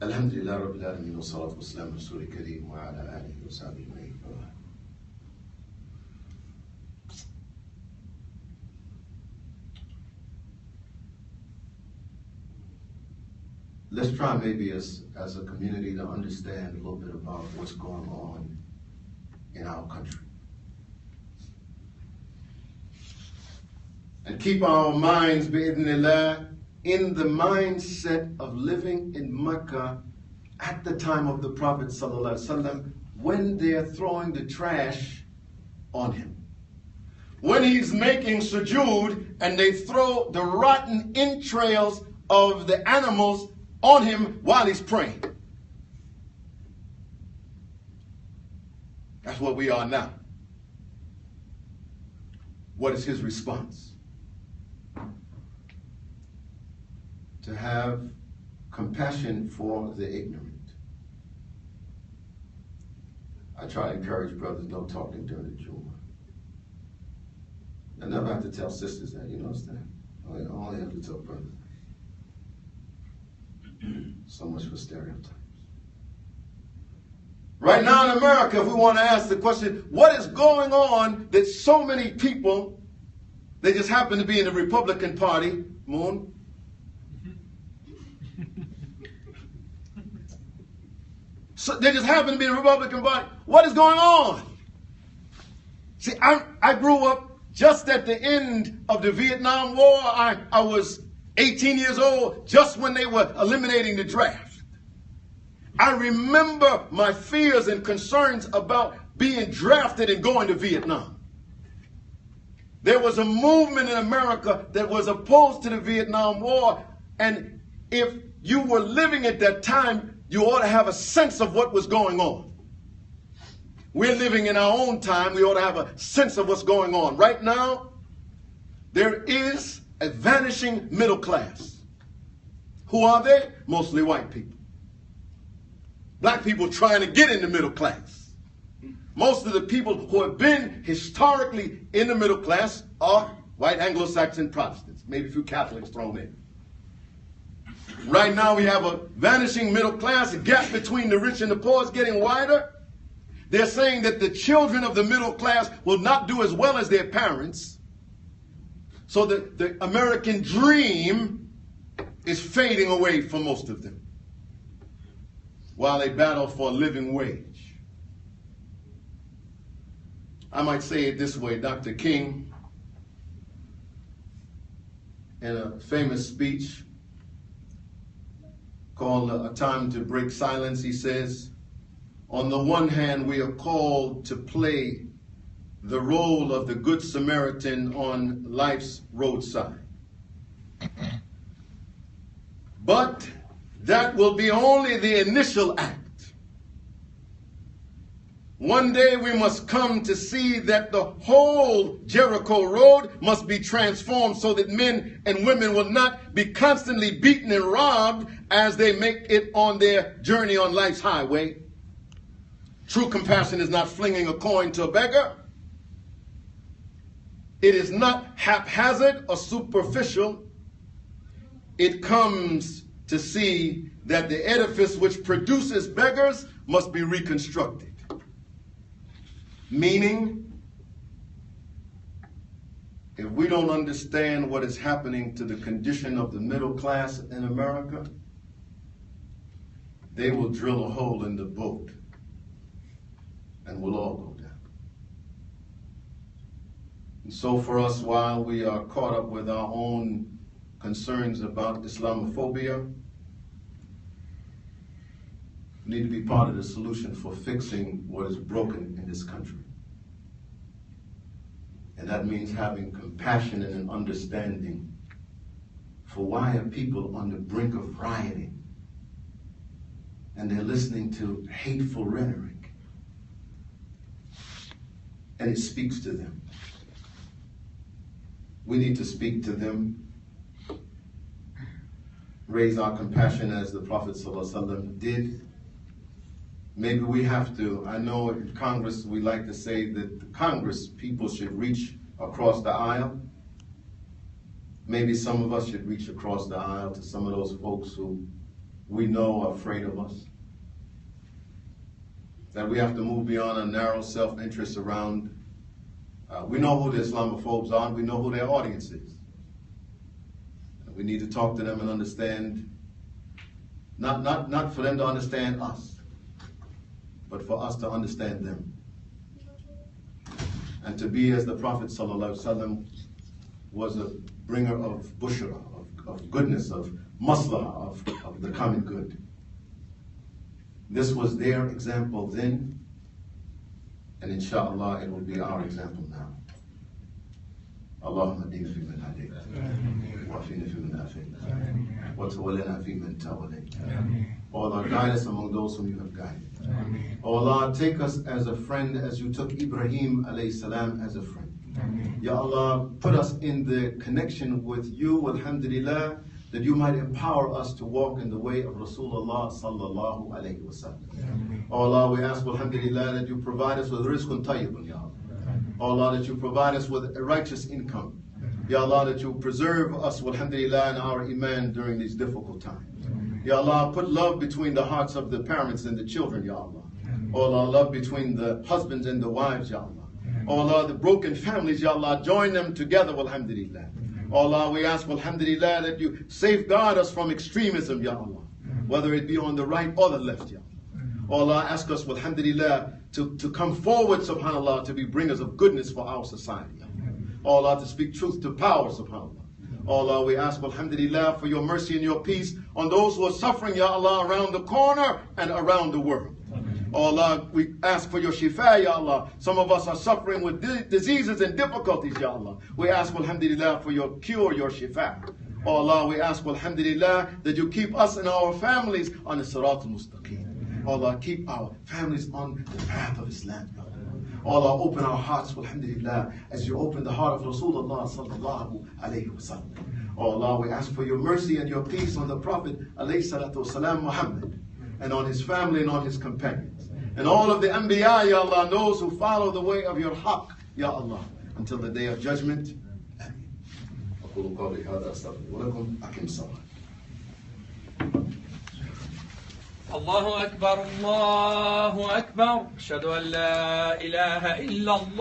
Alhamdulillah Rabbil Alameen wa salatu wa salam ala Rasul Kareem wa ala alihi wa sahbihi ajma'in. Let's try maybe as a community to understand a little bit about what's going on in our country. And keep our minds, bi'idhnillah, in the mindset of living in Mecca at the time of the Prophet ﷺ, when they're throwing the trash on him. When he's making sujood and they throw the rotten entrails of the animals on him while he's praying. That's what we are now. What is his response? To have compassion for the ignorant. I try to encourage brothers, no talking during the Jummah. I never have to tell sisters that, you understand? I only have to tell brothers. So much for stereotypes. Right now in America, if we want to ask the question, what is going on that so many people, they just happen to be in the Republican Party, Moon, so they just happen to be in the Republican Party. What is going on? See, I grew up just at the end of the Vietnam War. I was 18 years old, just when they were eliminating the draft. I remember my fears and concerns about being drafted and going to Vietnam. There was a movement in America that was opposed to the Vietnam War, and if you were living at that time, you ought to have a sense of what was going on. We're living in our own time. We ought to have a sense of what's going on. Right now, there is a vanishing middle class. Who are they? Mostly white people. Black people trying to get in the middle class. Most of the people who have been historically in the middle class are white Anglo-Saxon Protestants, maybe a few Catholics thrown in. Right now we have a vanishing middle class. A gap between the rich and the poor is getting wider. They're saying that the children of the middle class will not do as well as their parents. So the American dream is fading away for most of them while they battle for a living wage. I might say it this way. Dr. King, in a famous speech called A Time to Break Silence, he says, on the one hand, we are called to play the role of the Good Samaritan on life's roadside. But that will be only the initial act. One day we must come to see that the whole Jericho road must be transformed so that men and women will not be constantly beaten and robbed as they make it on their journey on life's highway. True compassion is not flinging a coin to a beggar. It is not haphazard or superficial. It comes to see that the edifice which produces beggars must be reconstructed. Meaning, if we don't understand what is happening to the condition of the middle class in America, they will drill a hole in the boat and we'll all go down. And so for us, while we are caught up with our own concerns about Islamophobia, we need to be part of the solution for fixing what is broken in this country. And that means having compassion and an understanding for why are people on the brink of rioting and they're listening to hateful rhetoric. And it speaks to them. We need to speak to them, raise our compassion as the Prophet ﷺ did. Maybe we have to, I know in Congress we like to say that the Congress people should reach across the aisle. Maybe some of us should reach across the aisle to some of those folks who we know are afraid of us. That we have to move beyond a narrow self-interest around. We know who the Islamophobes are, and we know who their audience is. And we need to talk to them and understand, not for them to understand us, but for us to understand them. And to be, as the Prophet ﷺ was a bringer of bushra, of goodness, of maslahah, of the common good. This was their example then, and inshallah it will be our example now. Allahumma hdina fi man hadayt, wa afina fi man afayt, wa tawallana fi man tawallayt. O Allah, guide us among those whom you have guided. O Allah, take us as a friend as you took Ibrahim alayhi salam as a friend. Ya Allah, put us in the connection with you, alhamdulillah, that you might empower us to walk in the way of Rasulullah sallallahu alayhi wa sallam. O Allah, we ask, alhamdulillah, that you provide us with rizqun tayyibun, Ya Allah. O Allah, that you provide us with a righteous income. Ya Allah, that you preserve us, alhamdulillah, in our iman during these difficult times. Ya Allah, put love between the hearts of the parents and the children, Ya Allah. O Allah, love between the husbands and the wives, Ya Allah. O Allah, the broken families, Ya Allah, join them together, alhamdulillah. O Allah, we ask, alhamdulillah, that you safeguard us from extremism, Ya Allah, whether it be on the right or the left, Ya Allah. O Allah, ask us, alhamdulillah, to come forward, subhanAllah, to be bringers of goodness for our society. O Allah, to speak truth to power, subhanAllah. O Allah, we ask, alhamdulillah, for your mercy and your peace on those who are suffering, Ya Allah, around the corner and around the world. O Allah, we ask for your shifa, Ya Allah. Some of us are suffering with diseases and difficulties, Ya Allah. We ask, alhamdulillah, for your cure, your shifa. O Allah, we ask, alhamdulillah, that you keep us and our families on the Sirat al-Mustaqim. O Allah, keep our families on the path of Islam, Ya Allah. O Allah, open our hearts, alhamdulillah, as you open the heart of Rasulullah sallallahu alayhi wa sallam. O Allah, we ask for your mercy and your peace on the Prophet alayhi salatu wasalam Muhammad, and on his family and on his companions, and all of the Anbiya, Ya Allah, and those who follow the way of your haqq, Ya Allah, until the day of judgment. أقول قولي هذا أستغفر لكم أقم الصلاة. الله أكبر الله أكبر أشهد أن لا إله إلا الله.